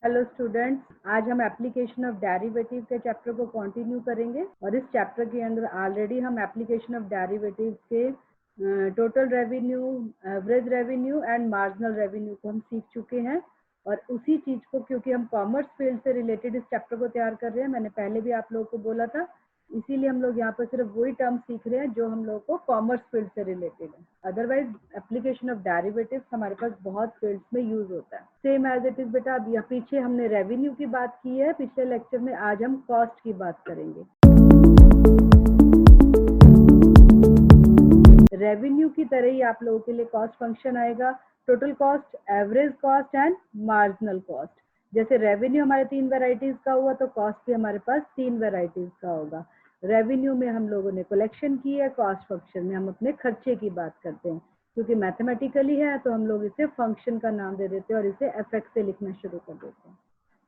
Hello students, आज हम application of derivative के चैप्टर को कंटिन्यू करेंगे और इस चैप्टर के अंदर ऑलरेडी हम एप्लीकेशन ऑफ डेरिवेटिव के total revenue, average revenue and marginal revenue को हम सीख चुके हैं। और उसी चीज को, क्योंकि हम कॉमर्स फील्ड से रिलेटेड इस चैप्टर को तैयार कर रहे हैं, मैंने पहले भी आप लोगों को बोला था, इसीलिए हम लोग यहाँ पर सिर्फ वही टर्म सीख रहे हैं जो हम लोगों को कॉमर्स फील्ड से रिलेटेड है। अदरवाइज एप्लीकेशन ऑफ डेरिवेटिव्स हमारे पास बहुत फील्ड्स में यूज होता है। सेम एज इट इज बेटा। अब यहाँ पीछे हमने रेवेन्यू की बात की है पिछले लेक्चर में, आज हम कॉस्ट की बात करेंगे। रेवेन्यू की तरह ही आप लोगों के लिए कॉस्ट फंक्शन आएगा, total cost, average cost and marginal cost. जैसे रेवेन्यू हमारे 3 वेराइटीज का हुआ, तो कॉस्ट भी हमारे पास 3 वेराइटीज का होगा। रेवेन्यू में हम लोगों ने कलेक्शन की है, कॉस्ट फंक्शन में हम अपने खर्चे की बात करते हैं। क्योंकि मैथमेटिकली है तो हम लोग इसे फंक्शन का नाम दे देते हैं और इसे एफएक्स से लिखना शुरू कर देते हैं।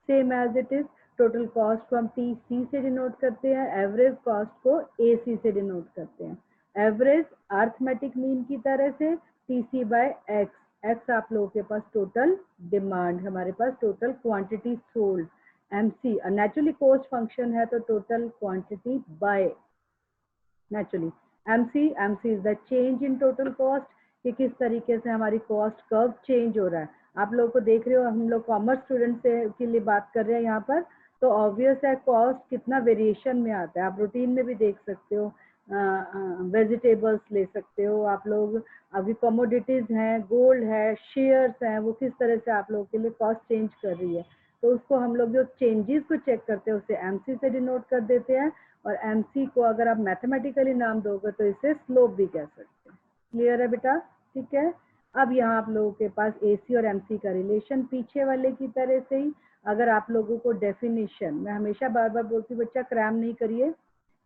Same as it is, total cost को हम टीसी से डिनोट करते हैं, एवरेज कॉस्ट को एसी से डिनोट करते हैं। एवरेज अर्थमेटिक मीन की तरह से टीसी बाय एक्स, एक्स आप लोगों के पास टोटल डिमांड, हमारे पास total quantity sold. MC naturally cost function है तो total quantity by naturally. MC is the change in total cost, कि किस तरीके से हमारी कॉस्ट कर्व चेंज हो रहा है। आप लोगों को देख रहे हो, हम लोग कॉमर्स स्टूडेंट से के लिए बात कर रहे हैं यहाँ पर, तो ऑब्वियस है कॉस्ट कितना वेरिएशन में आता है। आप रूटीन में भी देख सकते हो, वेजिटेबल्स ले सकते हो आप लोग, अभी कमोडिटीज हैं, गोल्ड है, शेयर्स हैं, वो किस तरह से आप लोगों के लिए कॉस्ट चेंज कर रही है। तो उसको हम लोग जो चेंजेस को चेक करते हैं उसे एमसी से डिनोट कर देते हैं। और एमसी को अगर आप मैथमेटिकली नाम दोगे तो इसे स्लोप भी कह सकते हैं। क्लियर है बेटा? ठीक है। अब यहाँ आप लोगों के पास एसी और एमसी का रिलेशन पीछे वाले की तरह से ही, अगर आप लोगों को डेफिनेशन, मैं हमेशा बार बार बोलती हूँ बच्चा क्रैम नहीं करिए,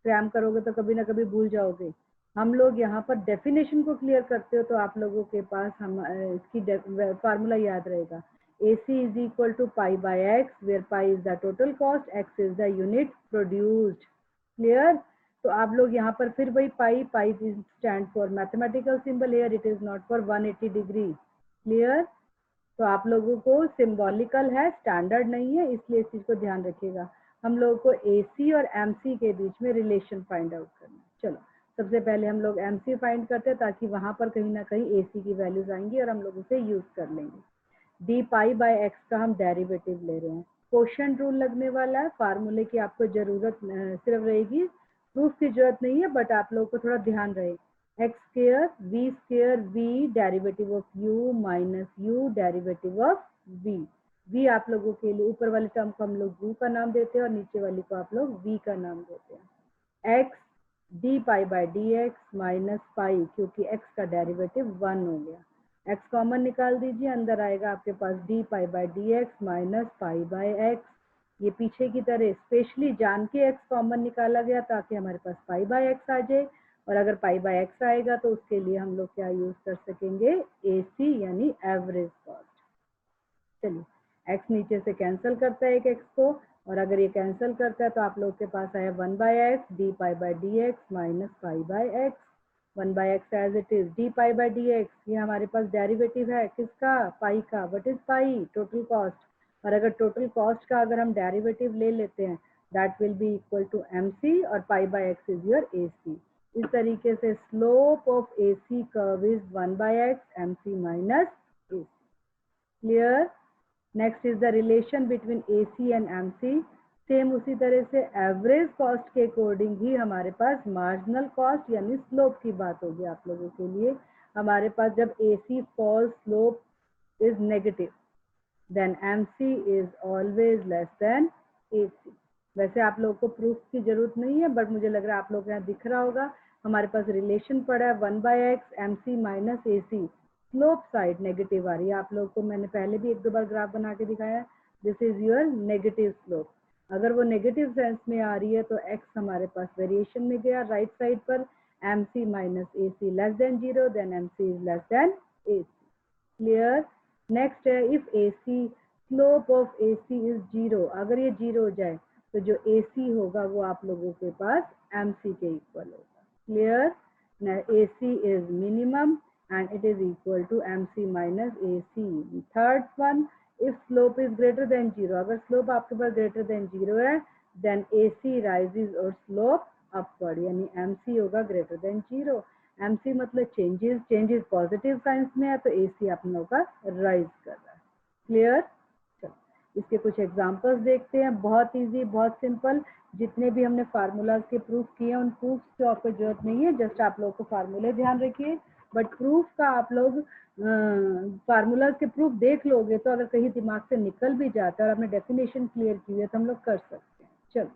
क्रैम करोगे तो कभी ना कभी भूल जाओगे। हम लोग यहाँ पर डेफिनेशन को क्लियर करते हो तो आप लोगों के पास हम इसकी फार्मूला याद रहेगा। AC is equal to pi by x, where pi is the total cost, x is the unit produced. Clear? तो आप लोग यहाँ पर फिर वही pi, pi stand for mathematical symbol, here it is not for 180 degree. Clear? तो आप लोगों को सिंबॉलिकल है, स्टैंडर्ड नहीं है, इसलिए इस चीज को ध्यान रखिएगा। हम लोगों को एसी और एमसी के बीच में रिलेशन फाइंड आउट करना है। चलो, सबसे पहले हम लोग एमसी फाइंड करते हैं, ताकि वहां पर कहीं ना कहीं एसी की वैल्यूज आएंगी और हम लोग उसे यूज कर लेंगे। डी पाई बाय एक्स का हम डेरिवेटिव ले रहे हैं, क्वोशिएंट रूल लगने वाला है। फार्मूले की आपको जरूरत सिर्फ रहेगी, प्रूफ की जरूरत नहीं है, बट आप लोगों को थोड़ा ध्यान रहे। X square v derivative of u minus u derivative of v. V आप लोगों के लिए ऊपर वाले टर्म को हम लोग यू का नाम देते हैं और नीचे वाली को आप लोग वी का नाम देते हैं। X d pi by d x minus पाई, क्योंकि एक्स का डेरिवेटिव 1 हो गया। एक्स कॉमन निकाल दीजिए, अंदर आएगा आपके पास d pi by d x minus pi by x. ये पीछे की तरह स्पेशली जान के एक्स कॉमन निकाला गया ताकि हमारे पास पाई बाय एक्स आ जाए। और अगर पाई बाय एक्स आएगा तो उसके लिए हम लोग क्या यूज कर सकेंगे? एसी यानी एवरेज कॉस्ट। चलिए, एक्स नीचे से कैंसिल करता है एक एक्स को, और अगर ये कैंसिल करता है तो आप लोग के पास आया 1 by x d pi by d x minus pi by x. 1 by x as it is, d pi by d x, ये हमारे पास डेरिवेटिव है किसका? पाई का। What is pi? Total cost. और अगर टोटल कॉस्ट का अगर हम डेरिवेटिव ले लेते हैं, that will be equal to MC, और pi by x is your AC. इस तरीके से slope of AC curve is 1 by x MC minus AC. Clear? Next is the relation between AC and MC। Same उसी तरह से average cost के according ही हमारे पास मार्जिनल कॉस्ट यानी स्लोप की बात होगी आप लोगों के लिए। हमारे पास जब AC fall slope is negative, then MC is always less than AC। वैसे आप लोगों को प्रूफ की जरूरत नहीं है, बट मुझे लग रहा है आप लोग यहाँ दिख रहा होगा, हमारे पास रिलेशन पड़ा है 1 by x MC minus AC। Slope side negative आ रही है। आप लोग को मैंने पहले भी 1-2 बार ग्राफ बना के दिखाया, this is your negative slope. अगर वो नेगेटिव सेंस में आ रही है तो एक्स हमारे पास वेरिएशन में गया राइट साइड पर, MC minus AC less than 0, then MC is less than AC। Clear? Next है, if AC slope of AC is 0, अगर ये 0 हो जाए तो जो AC होगा वो आप लोगों के पास MC के इक्वल होगा। Clear? AC is minimum and it is equal to MC minus AC. Third one, if slope is greater than 0, अगर स्लोप आपके पास ग्रेटर देन 0 है देन AC राइजेज और स्लोप अपवर्ड, यानी MC होगा ग्रेटर देन 0। MC मतलब changes, changes positive science में है तो AC अपना होगा राइज कर रहा है। क्लियर? चलो इसके कुछ एग्जांपल्स देखते हैं, बहुत इजी, बहुत सिंपल। जितने भी हमने फार्मूलाज के प्रूफ किए उन प्रूफ की आपको जरूरत नहीं है, जस्ट आप लोगों को फार्मूले ध्यान रखिए। बट प्रूफ का आप लोग फार्मूलाज के प्रूफ देख लोगे तो अगर कहीं दिमाग से निकल भी जाता है और आपने डेफिनेशन क्लियर की है तो हम लोग कर सकते हैं। चलो,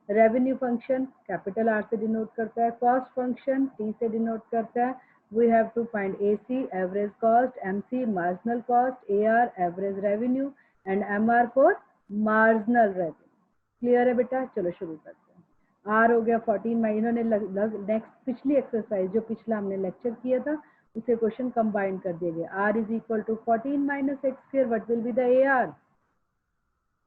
रेवेन्यू फंक्शन कैपिटल R से डिनोट करता है, कॉस्ट फंक्शन T से डिनोट करता है। We have to find AC average cost, MC marginal cost, AR average revenue and MR for marginal revenue. Clear है बेटा? चलो शुरू करते हैं। R हो गया 14, इन्होंने नेक्स्ट पिछली एक्सरसाइज जो पिछला हमने लेक्चर किया था उसे क्वेश्चन कंबाइन कर दिया गया। R is equal to 14 minus x square, what will be the AR?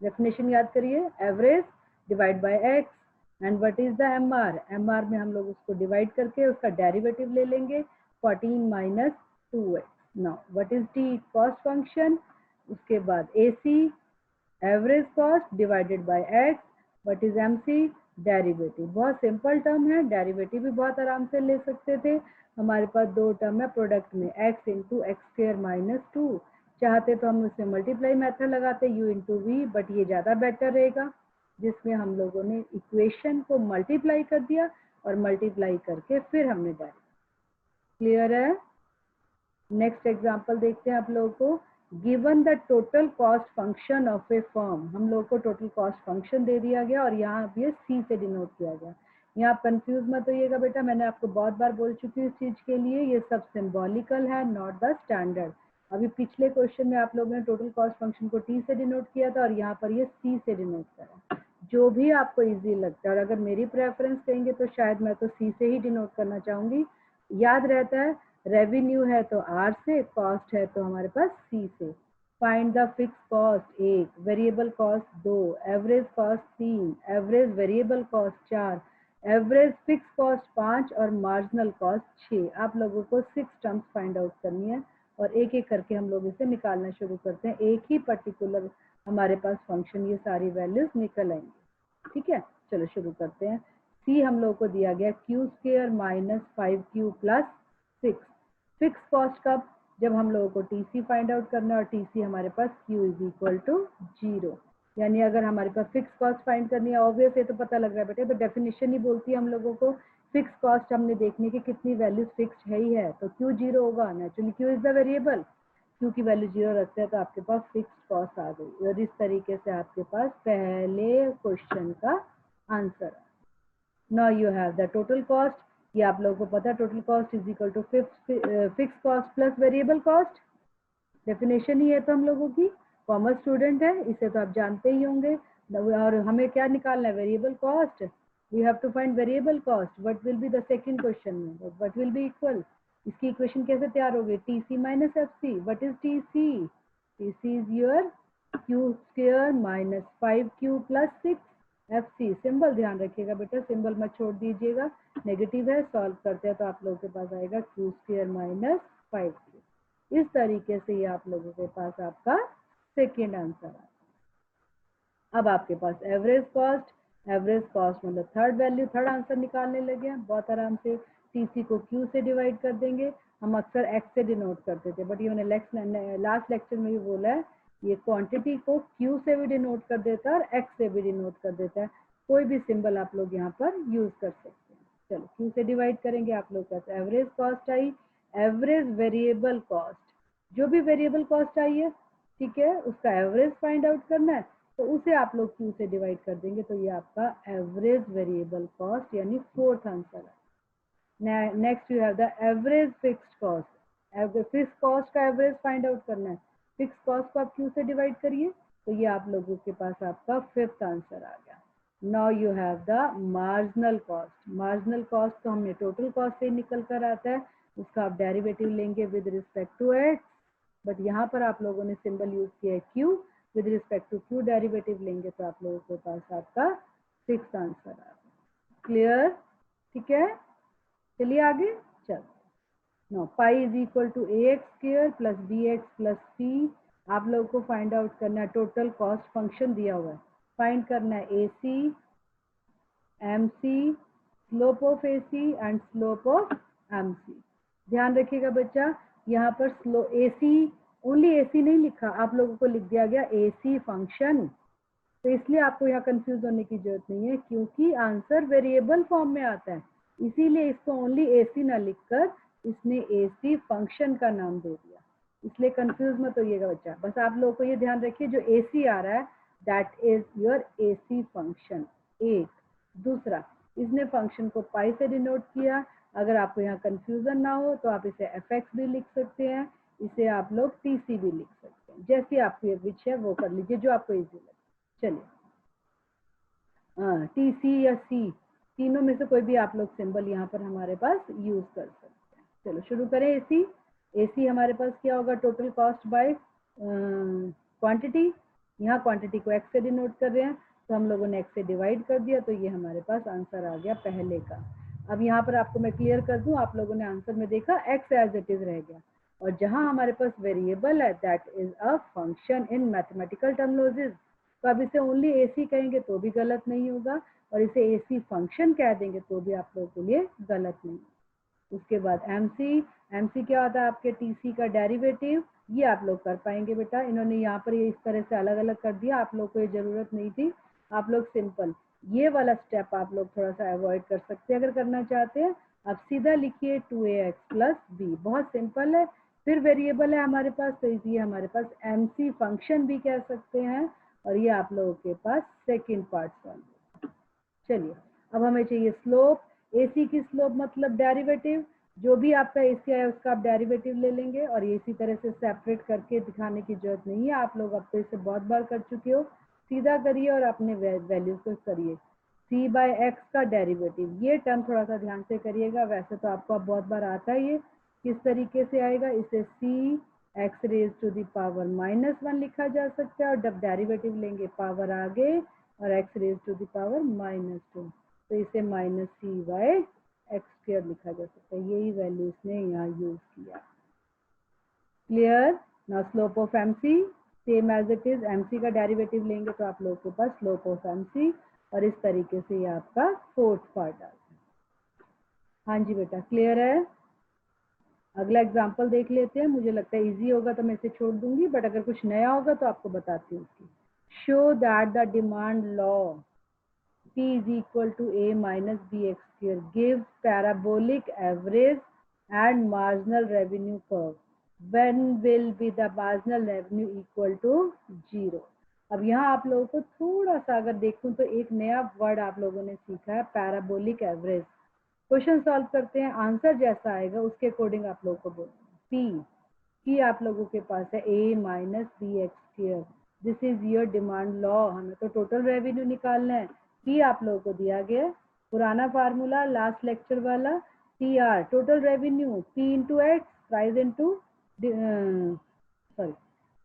Definition याद करिए, average divide by x and what is the MR? MR में हम लोग उसको डिवाइड करके उसका डेरिवेटिव ले लेंगे 14 minus 2x। Now what is T? Cost function. उसके बाद AC average cost divided by x, what is MC? Derivative. बहुत सिंपल टर्म है, डेरिवेटिव भी बहुत आराम से ले सकते थे। हमारे पास दो टर्म है प्रोडक्ट में, x into x square minus 2। चाहते तो हम उसमें मल्टीप्लाई मेथड लगाते u इंटू वी, बट ये ज़्यादा बेटर रहेगा, जिसमें हम लोगों ने इक्वेशन को मल्टीप्लाई कर दिया और मल्टीप्लाई करके फिर हमने डायरेक्ट। क्लियर है? नेक्स्ट एग्जांपल देखते हैं आप लोगों को। Given the total cost function of a firm, हम लोग को टोटल कॉस्ट फंक्शन दे दिया गया और यहाँ ये C से डिनोट किया गया। यहाँ आप कंफ्यूज मत होइएगा बेटा, मैंने आपको बहुत बार बोल चुकी हूँ इस चीज के लिए, ये सब सिंबॉलिकल है, नॉट द स्टैंडर्ड। अभी पिछले क्वेश्चन में आप लोगों ने टोटल कॉस्ट फंक्शन को T से डिनोट किया था और यहाँ पर ये C से डिनोट करा। जो भी आपको इजी लगता है, और अगर मेरी प्रेफरेंस कहेंगे तो शायद मैं तो C से ही डिनोट करना चाहूंगी। याद रहता है, रेवेन्यू है तो R से, कॉस्ट है तो हमारे पास C से। Find the fix cost 1, variable cost 2, average cost 3, average variable cost 4, average fix cost 5 और मार्जिनल कॉस्ट 6। आप लोगों को 6 टर्म्स फाइंड आउट करनी है और एक एक करके हम लोग इसे निकालना शुरू करते हैं। एक ही पर्टिकुलर हमारे पास फंक्शन ये सारी वैल्यूज निकल आएंगी। ठीक है, चलो शुरू करते हैं। C हम लोग को दिया गया Q square minus 5Q plus 6। Fix cost कब? जब हम लोगों को TC फाइंड आउट करना है और TC हमारे पास Q इज इक्वल टू 0, यानी अगर हमारे पास फिक्स कॉस्ट फाइंड करनी है, ऑब्वियस ये तो पता लग रहा है बेटे, तो डेफिनेशन ही बोलती है हम लोगों को फिक्स कॉस्ट हमने देखने की कितनी वैल्यूज फिक्स्ड है ही है, तो Q 0 होगा। Naturally Q is the variable, Q की वैल्यू 0 रखते हैं तो आपके पास फिक्स कॉस्ट आ गई और इस तरीके से आपके पास पहले क्वेश्चन का answer. Now you have the total cost, ये आप लोगों को पता है total cost is equal to fix cost plus variable cost. Definition ही है तो हम लोगों की, कॉमर्स स्टूडेंट है इसे तो आप जानते ही होंगे। और हमें क्या निकालना है? Variable cost. We have to find variable cost. What will be the second question में? What will be equal? इसकी इक्वेशन कैसे तैयार होगी? TC minus FC। व्हाट is TC? TC is your Q square minus 5Q plus 6 FC। Symbol ध्यान रखिएगा बेटा, symbol मत छोड़ दीजिएगा, नेगेटिव है, सॉल्व करते हैं तो आप लोगों के पास आएगा Q स्क्वायर माइनस 5Q। इस तरीके से ये आप लोगों के पास आपका सेकेंड आंसर है। अब आपके पास एवरेज कॉस्ट मतलब थर्ड वैल्यू, थर्ड आंसर निकालने लगे हैं बहुत आराम से। TC को Q से डिवाइड कर देंगे, हम अक्सर X से डिनोट करते थे, बट ये मैंने लास्ट लेक्चर में भी बोला है, ये क्वांटिटी को Q से भी डिनोट कर देता है और X से भी डिनोट कर देता है। कोई भी सिंबल आप लोग यहाँ पर यूज कर सकते हैं। चलो Q से डिवाइड करेंगे, आप लोग का एवरेज कॉस्ट आई, एवरेज वेरिएबल कॉस्ट, जो भी वेरिएबल कॉस्ट आई है, ठीक है, उसका एवरेज फाइंड आउट करना है तो उसे आप लोग Q से डिवाइड कर देंगे, तो ये आपका एवरेज वेरिएबल कॉस्ट यानी फोर्थ आंसर है। Next you have the average fixed cost. Fix cost का एवरेज फाइंड आउट करना है, फिक्स कॉस्ट को आप Q से डिवाइड करिए, तो ये आप लोगों के पास आपका फिफ्थ आंसर आ गया। Now you have the marginal cost. Marginal cost तो हमने टोटल कॉस्ट से निकल कर आता है, उसका आप डेरिवेटिव लेंगे with respect to x, but यहाँ पर आप लोगों ने सिंबल यूज किया है Q, with respect to Q derivative लेंगे तो आप लोगों के पास आपका सिक्स्थ आंसर आ गया। क्लियर? ठीक है, चलिए आगे चलो। No pi is equal to AX square plus BX plus C। आप लोगों को फाइंड आउट करना है, टोटल कॉस्ट फंक्शन दिया हुआ है, फाइंड करना है AC, MC, slope of AC and slope of MC। ध्यान रखिएगा बच्चा, यहाँ पर स्लो AC, ओनली AC नहीं लिखा, आप लोगों को लिख दिया गया AC फंक्शन। तो इसलिए आपको यहाँ कंफ्यूज होने की जरूरत नहीं है, क्योंकि आंसर वेरिएबल फॉर्म में आता है, इसीलिए इसको ओनली AC ना लिखकर इसने AC फंक्शन का नाम दे दिया, इसलिए कंफ्यूज मत होइएगा बच्चा। बस आप लोगों को ये ध्यान रखिए, जो AC आ रहा है that is your AC function. एक दूसरा, इसने फंक्शन को पाई से डिनोट किया। अगर आपको यहाँ कंफ्यूजन ना हो तो आप इसे fx भी लिख सकते हैं, इसे आप लोग TC भी लिख सकते हैं, जैसे आपको ये विच है वो कर लीजिए, जो आपको इजी लगे। चलिए, TC या C, तीनों में से कोई भी आप लोग सिंबल यहाँ पर हमारे पास यूज कर सकते हैं। चलो शुरू करें। AC हमारे पास क्या होगा, टोटल कॉस्ट बाय क्वांटिटी। यहाँ क्वांटिटी को x से डिनोट कर रहे हैं, तो हम लोगों ने x से डिवाइड कर दिया, तो ये हमारे पास आंसर आ गया पहले का। अब यहाँ पर आपको मैं क्लियर कर दूं, आप लोगों ने आंसर में देखा x एज इट इज रह गया, और जहां हमारे पास वेरिएबल है that is a function in mathematical terminologies, तो अब इसे ओनली AC कहेंगे तो भी गलत नहीं होगा, और इसे AC फंक्शन कह देंगे तो भी आप लोगों के लिए गलत नहीं। उसके बाद MC क्या होता है, आपके TC का डेरिवेटिव, ये आप लोग कर पाएंगे बेटा। इन्होंने यहाँ पर ये इस तरह से अलग अलग कर दिया, आप लोग को ये जरूरत नहीं थी। आप लोग सिंपल ये वाला स्टेप आप लोग थोड़ा सा अवॉइड कर सकते हैं अगर करना चाहते हैं। आप सीधा लिखिए 2AX प्लस B, बहुत सिंपल है। फिर वेरिएबल है हमारे पास, तो इसलिए हमारे पास MC फंक्शन भी कह सकते हैं, और ये आप लोगों के पास सेकेंड पार्ट सॉल्व। चलिए, अब हमें चाहिए स्लोप। AC की स्लोप मतलब डेरिवेटिव, जो भी आपका AC आया उसका आप डेरिवेटिव ले लेंगे, और ये इसी तरह से सेपरेट करके दिखाने की जरूरत नहीं है, आप लोग अब तो इसे बहुत बार कर चुके हो। सीधा करिए और अपने वैल्यू को करिए। C/X का डेरिवेटिव, ये टर्म थोड़ा सा ध्यान से करिएगा, वैसे तो आपको अब बहुत बार आता है ये किस तरीके से आएगा। इसे CX raise to the power -1 लिखा जा सकता है, और जब डेरिवेटिव लेंगे पावर आगे और x raise to the power -2, तो इसे -C/x² लिखा जा सकता है। यही वैल्यू इसने यहाँ यूज किया। Clear. Now slope of MC same as it is, MC का डेरिवेटिव लेंगे तो आप लोगों के पास स्लोप ऑफ MC, और इस तरीके से ये आपका फोर्थ पार्ट आता है। हाँ जी बेटा, क्लियर है। अगला एग्जाम्पल देख लेते हैं, मुझे लगता है इजी होगा तो मैं इसे छोड़ दूंगी, बट अगर कुछ नया होगा तो आपको बताती हूँ उसकी। Show that the demand law P is equal to A minus BX square gives parabolic average and marginal revenue curve. When will be the marginal revenue equal to 0? अब यहाँ आप लोगों को थोड़ा सा अगर देखूं तो एक नया वर्ड आप लोगों ने सीखा है, पैराबोलिक एवरेज। क्वेश्चन सॉल्व करते हैं, आंसर जैसा आएगा उसके अकॉर्डिंग आप लोगों को बोलना। P आप लोगों के पास है A minus BX square, this is your demand law. हमें तो टोटल रेवेन्यू निकालना है। P आप लोगों को दिया गया, पुराना फार्मूला लास्ट लेक्चर वाला, TR total revenue, P into x, price into sorry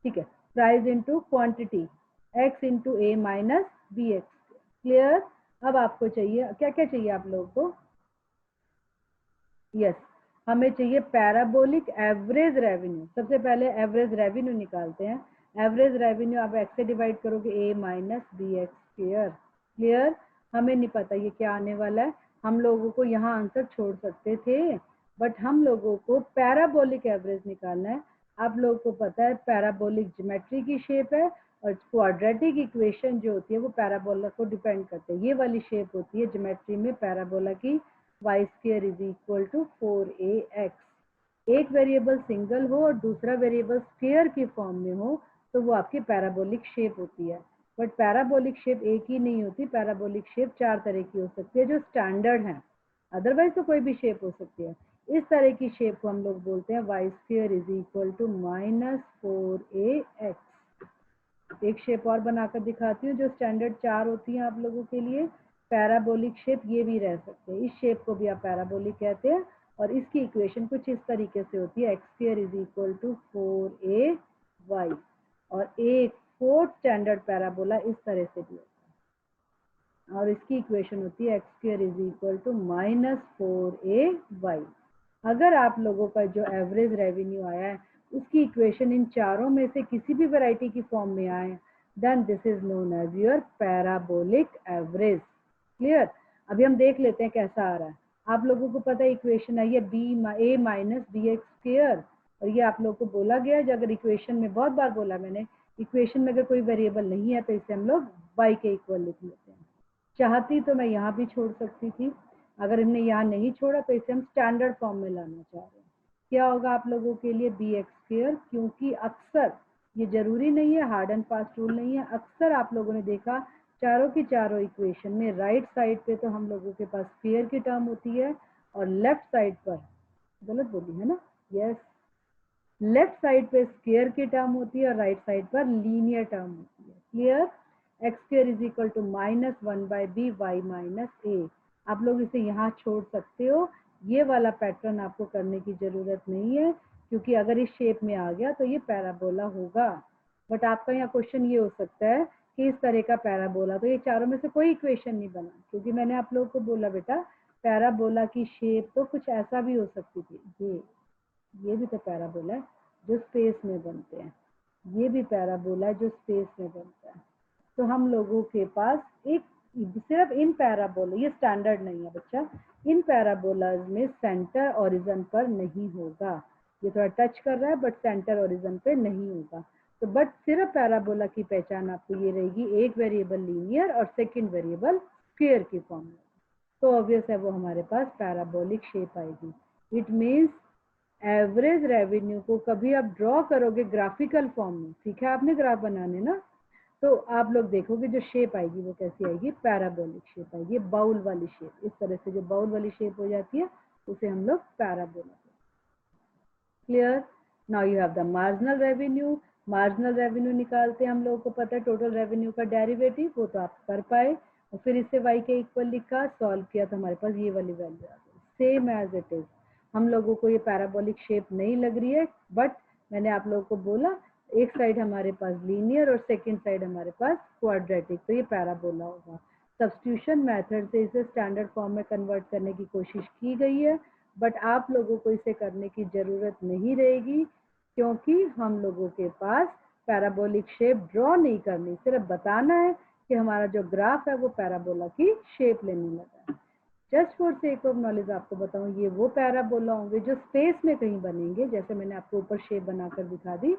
ठीक है, price into quantity, X into A minus BX। Clear. अब आपको चाहिए क्या क्या चाहिए आप लोगों को, यस हमें चाहिए पैराबोलिक एवरेज रेवेन्यू। सबसे पहले एवरेज रेवेन्यू निकालते हैं। एवरेज रेवेन्यू आप x से डिवाइड करोगे A minus BX square. Clear. हमें नहीं पता ये क्या आने वाला है, हम लोगों को यहाँ आंसर छोड़ सकते थे, बट हम लोगों को पैराबोलिक एवरेज निकालना है। आप लोगों को पता है पैराबोलिक ज्योमेट्री की शेप है, और क्वाड्रेटिक इक्वेशन जो होती है वो पैराबोला को डिपेंड करते हैं। ये वाली शेप होती है ज्योमेट्री में पैराबोला की, y square is equal to 4ax। एक वेरिएबल सिंगल हो और दूसरा वेरिएबल स्क्वायर की फॉर्म में हो तो वो आपकी पैराबोलिक शेप होती है, बट पैराबोलिक शेप एक ही नहीं होती, पैराबोलिक शेप 4 तरह की हो सकती है जो स्टैंडर्ड है, अदरवाइज तो कोई भी शेप हो सकती है। इस तरह की शेप को हम लोग बोलते हैं y square is equal to -4ax। एक शेप और बनाकर दिखाती हूँ जो स्टैंडर्ड 4 होती हैं आप लोगों के लिए। पैराबोलिक शेप ये भी रह सकते हैं, इस शेप को भी आप पैराबोलिक कहते हैं, और इसकी इक्वेशन कुछ इस तरीके से होती है, x square is equal to 4ay, और एक फोर्थ स्टैंडर्ड पैराबोला इस तरह से भी होता है, और इसकी इक्वेशन होती है x square is equal to -4ay। अगर आप लोगों का जो एवरेज रेवेन्यू आया है उसकी इक्वेशन इन चारों में से किसी भी वैरायटी की फॉर्म में आए, then this is known as your parabolic average. Clear? अभी हम देख लेते हैं कैसा आ रहा है। आप लोगों को पता है इक्वेशन आई है a minus B x square, और ये आप लोगों को बोला गया है, अगर इक्वेशन में बहुत बार बोला मैंने, इक्वेशन में अगर कोई वेरिएबल नहीं है तो इसे हम लोग y के इक्वल लिख लेते हैं। चाहती तो मैं यहाँ भी छोड़ सकती थी, अगर हमने यहाँ नहीं छोड़ा तो इसे हम स्टैंडर्ड फॉर्म में लाना चाह रहे हैं। क्या होगा आप लोगों के लिए बी एक्स स्क्वायर, क्योंकि अक्सर ये जरूरी नहीं है, हार्ड एंड फास्ट रूल नहीं है, अक्सर आप लोगों ने देखा चारों की चारों इक्वेशन में राइट साइड पे तो हम लोगों के पास स्क्वायर की टर्म होती है, और लेफ्ट साइड पर, गलत बोली है ना, यस, लेफ्ट साइड पे स्क्वायर की टर्म होती है और राइट साइड पर लीनियर टर्म होती है। Clear? X square is equal to -1/b y minus a। आप लोग इसे यहाँ छोड़ सकते हो, ये वाला पैटर्न आपको करने की जरूरत नहीं है, क्योंकि अगर इस शेप में आ गया तो ये पैराबोला होगा। बट आपका यहाँ क्वेश्चन ये हो सकता है कि इस तरह का पैराबोला, तो ये चारों में से कोई इक्वेशन नहीं बना, क्योंकि मैंने आप लोगों को बोला बेटा पैराबोला की शेप तो कुछ ऐसा भी हो सकती थी, ये भी तो पैराबोला है जो स्पेस में बनते हैं, ये भी पैराबोला है जो स्पेस में बनता है। तो हम लोगों के पास एक सिर्फ इन पैराबोला, ये स्टैंडर्ड नहीं है बच्चा, इन पैराबोलाज में सेंटर ओरिजिन पर नहीं होगा, ये थोड़ा टच कर रहा है बट सेंटर ओरिजिन पे नहीं होगा। तो बट सिर्फ पैराबोला की पहचान आपको ये रहेगी, एक वेरिएबल लीनियर और सेकंड वेरिएबल स्क्वायर की फॉर्म में, तो ऑब्वियस है वो हमारे पास पैराबोलिक शेप आएगी। इट मीन्स एवरेज रेवेन्यू को कभी आप ड्रॉ करोगे ग्राफिकल फॉर्म में, सीखा आपने ग्राफ बनाने ना, तो आप लोग देखोगे जो शेप आएगी वो कैसी आएगी, पैराबोलिक शेप आएगी, बाउल वाली शेप, इस तरह से जो बाउल वाली शेप हो जाती है उसे हम लोग parabola. Clear? Now you have the marginal revenue. Marginal revenue निकालते हैं, हम लोगों को पता है टोटल रेवेन्यू का डेरिवेटिव, वो तो आप कर पाए, और फिर इसे y के इक्वल लिखा, सॉल्व किया तो हमारे पास ये वाली वैल्यू आ गई, सेम एज इट इज। हम लोगों को ये पैराबोलिक शेप नहीं लग रही है, बट मैंने आप लोगों को बोला एक साइड हमारे पास लीनियर और सेकेंड साइड हमारे पास क्वाड्रेटिक, तो ये पैराबोला होगा। सब्स्टिट्यूशन मेथड से इसे स्टैंडर्ड फॉर्म में कन्वर्ट करने की कोशिश की गई है, बट आप लोगों को इसे करने की जरूरत नहीं रहेगी, क्योंकि हम लोगों के पास पैराबोलिक शेप ड्रॉ नहीं करनी, सिर्फ बताना है कि हमारा जो ग्राफ है वो पैराबोला की शेप लेने लगा है। Just for sake of knowledge आपको बताऊं, ये वो पैराबोला होंगे जो स्पेस में कहीं बनेंगे, जैसे मैंने आपको ऊपर शेप बनाकर दिखा दी,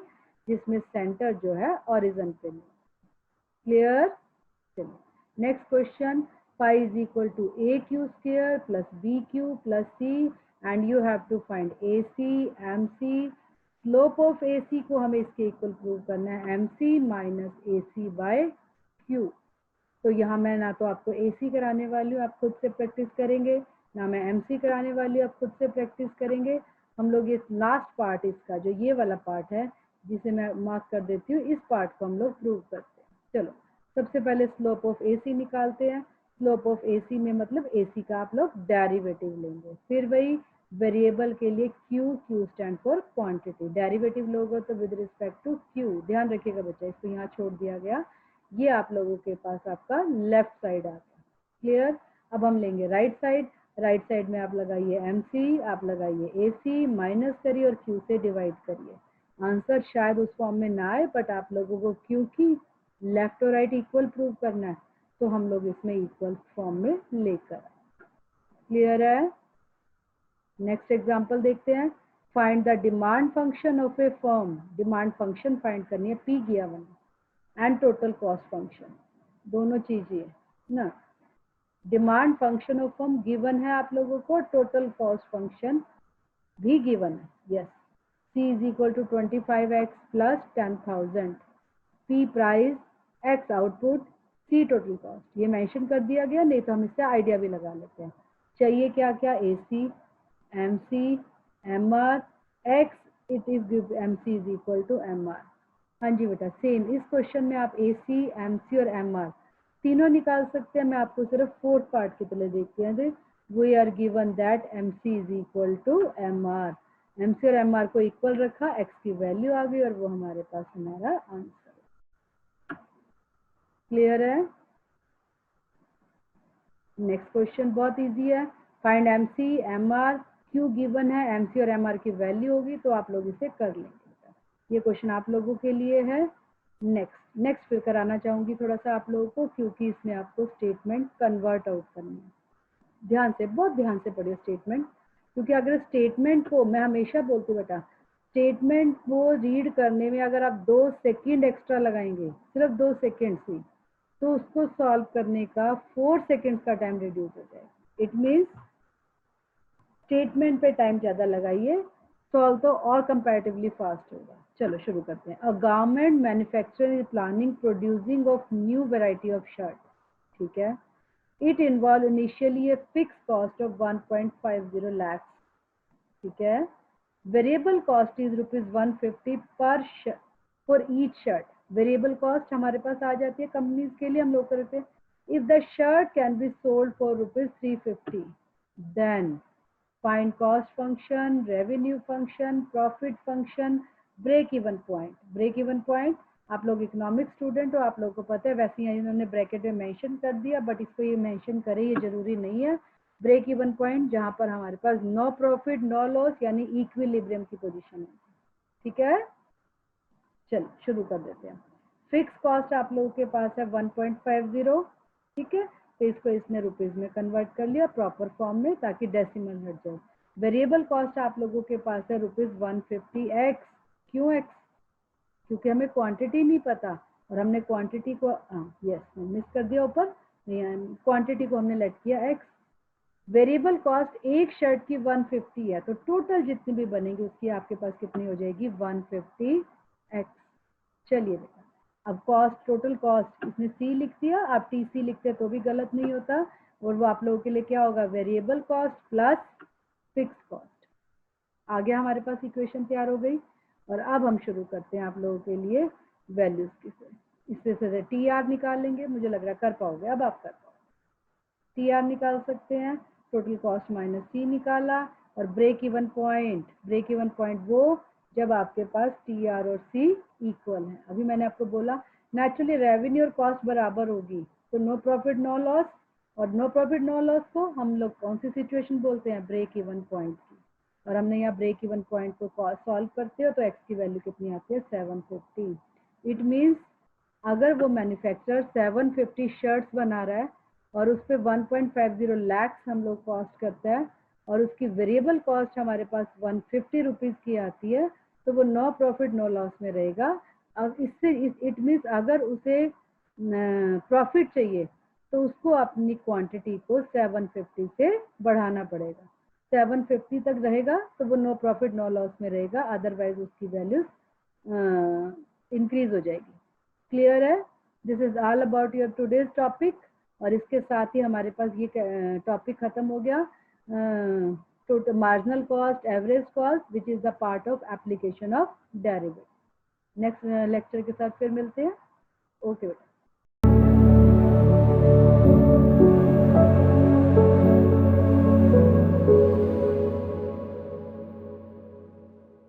जिसमें सेंटर जो है ओरिजिन पे नहीं। क्लियर? चलिए next question, pi is equal to A Q square plus B Q plus C, and you have to find A C M C. Slope of A C को हमें इसके इक्वल प्रूव करना है M C minus A C by Q. तो यहाँ मैं ना तो आपको ए सी कराने वाली हूँ, आप खुद से प्रैक्टिस करेंगे, ना मैं एम सी कराने वाली हूँ, आप खुद से प्रैक्टिस करेंगे। हम लोग इस लास्ट पार्ट इसका जो ये वाला पार्ट है जिसे मैं मार्क कर देती हूँ, इस पार्ट को हम लोग प्रूव करते हैं। चलो सबसे पहले स्लोप ऑफ ए सी निकालते हैं। स्लोप ऑफ ए सी में मतलब ए सी का आप लोग डेरिवेटिव लेंगे, फिर वही वेरिएबल के लिए Q, Q stand for quantity, derivative लोगे तो विद रिस्पेक्ट टू क्यू, ध्यान रखिएगा बच्चा, इसको यहाँ छोड़ दिया गया, ये आप लोगों के पास आपका लेफ्ट साइड आ गया। क्लियर? अब हम लेंगे राइट साइड, राइट साइड में आप लगाइए एम सी, आप लगाइए ए सी, माइनस करिए और क्यू से डिवाइड करिए। आंसर शायद उस फॉर्म में ना आए, बट आप लोगों को क्योंकि लेफ्ट और राइट इक्वल प्रूव करना है तो हम लोग इसमें इक्वल फॉर्म में लेकर आए। क्लियर है? नेक्स्ट एग्जांपल देखते हैं। Find the demand function of a firm, demand function find करनी है, P given and total cost function, दोनों चीजें ना। Demand function of firm given है आप लोगों को, टोटल कॉस्ट फंक्शन भी गिवन है, yes. C is equal to 25x plus 10,000, P price, x output, C total cost, ये मेंशन कर दिया गया, नहीं तो हम इससे आइडिया भी लगा लेते हैं। चाहिए क्या क्या, A C, M C, M R, X, it is M C is equal to M R. हाँ जी बेटा, सेम इस क्वेश्चन में आप ए सी, एम सी और एम आर तीनों निकाल सकते हैं। मैं आपको सिर्फ फोर्थ पार्ट की तरह देखते हैं, we are given that M C is equal to M R, M C और एम आर को इक्वल रखा, एक्स की वैल्यू आ गई और वो हमारे पास हमारा आंसर। क्लियर है? नेक्स्ट क्वेश्चन बहुत इजी है, find M C, M R, Q given है, एम सी और एम आर की वैल्यू होगी तो आप लोग इसे कर लेंगे। ये क्वेश्चन आप लोगों के लिए है। नेक्स्ट फिर कराना चाहूंगी थोड़ा सा आप लोगों को, क्योंकि इसमें आपको स्टेटमेंट कन्वर्ट आउट करनी है। ध्यान से, बहुत ध्यान से पढ़िए स्टेटमेंट, क्योंकि अगर स्टेटमेंट को, मैं हमेशा बोलती हूँ बेटा, स्टेटमेंट को रीड करने में अगर आप 2 सेकंड एक्स्ट्रा लगाएंगे, सिर्फ 2 सेकंड से, तो उसको सॉल्व करने का 4 सेकंड का टाइम रिड्यूस हो जाएगा। इट मीन्स स्टेटमेंट पे टाइम ज्यादा लगाइए, सॉल्व तो और कंपैरेटिवली फास्ट होगा। चलो शुरू करते हैं। अ garment manufacturer is planning producing of new variety of shirt. ठीक है, it involve initially a fix cost of 1.50 lakhs। ठीक है, वेरिएबल कॉस्ट इज ₹150 पर for each shirt. Variable cost हमारे पास आ जाती है कंपनीज के लिए, हम लोग करते हैं। If the shirt can be sold for ₹350, then find cost function, revenue function, profit function, break even point. Break even point, आप लोग इकोनॉमिक स्टूडेंट हो, आप लोगों को पता है, वैसे ही इन्होंने ब्रैकेट में मेंशन कर दिया, बट इसको ये मेंशन करे ये जरूरी नहीं है। ब्रेक इवन पॉइंट जहां पर हमारे पास नो प्रॉफिट नो लॉस यानी इक्विलिब्रियम की पोजीशन है। ठीक है, चलो शुरू कर देते हैं। फिक्स कॉस्ट आप लोगों के पास है 1.50। ठीक है, तो इसको इसने रुपीज में कन्वर्ट कर लिया प्रॉपर फॉर्म में, ताकि डेसिमल हट जाए। वेरिएबल कॉस्ट आप लोगों के पास है ₹150 एक्स। क्यों एक्स? क्योंकि हमें क्वांटिटी नहीं पता, और हमने क्वांटिटी को यस मिस कर दिया ऊपर, क्वांटिटी को हमने लेट किया एक्स। वेरिएबल कॉस्ट एक शर्ट की 150 है, तो टोटल जितनी भी बनेगी उसकी आपके पास कितनी हो जाएगी? 150 एक्स। चलिए बेटा, अब कॉस्ट, टोटल कॉस्ट इसने सी लिख दिया, आप टीसी लिखते तो भी गलत नहीं होता, और वो आप लोगों के लिए क्या होगा? Variable cost plus fix cost. आ गया हमारे पास, इक्वेशन तैयार हो गई। और अब हम शुरू करते हैं आप लोगों के लिए वैल्यूज की से। इससे से टी आर निकालेंगे, मुझे लग रहा है कर पाओगे, अब आप कर पाओगे। टी आर निकाल सकते हैं, टोटल कॉस्ट माइनस सी निकाला, और ब्रेक इवन पॉइंट वो जब आपके पास टी आर और सी इक्वल है। अभी मैंने आपको बोला नेचुरली रेवेन्यू और कॉस्ट बराबर होगी, तो नो प्रॉफिट नो लॉस, और नो प्रॉफिट नो लॉस को हम लोग कौन सी सिचुएशन बोलते हैं? ब्रेक इवन पॉइंट की। और हमने यहाँ ब्रेक इवन पॉइंट को सॉल्व करते हो तो एक्स की वैल्यू कितनी आती है? 750। इट मीन्स अगर वो मैन्युफैक्चरर 750 शर्ट्स बना रहा है और उस पर 1.50 lakhs हम लोग कॉस्ट करता है, और उसकी वेरिएबल कॉस्ट हमारे पास 150 रुपीज की आती है, तो वो नो प्रॉफिट नो लॉस में रहेगा। अब इससे इट मीन्स अगर उसे प्रॉफिट चाहिए तो उसको अपनी क्वांटिटी को 750 से बढ़ाना पड़ेगा। 750 तक रहेगा तो वो नो प्रॉफिट नो लॉस में रहेगा, अदरवाइज उसकी वैल्यू इंक्रीज हो जाएगी। क्लियर है? This is all about your today's topic. और इसके साथ ही हमारे पास ये टॉपिक खत्म हो गया, total marginal cost, average cost, which is the part of application of derivative. Next lecture के साथ फिर मिलते हैं। ओके बेटा।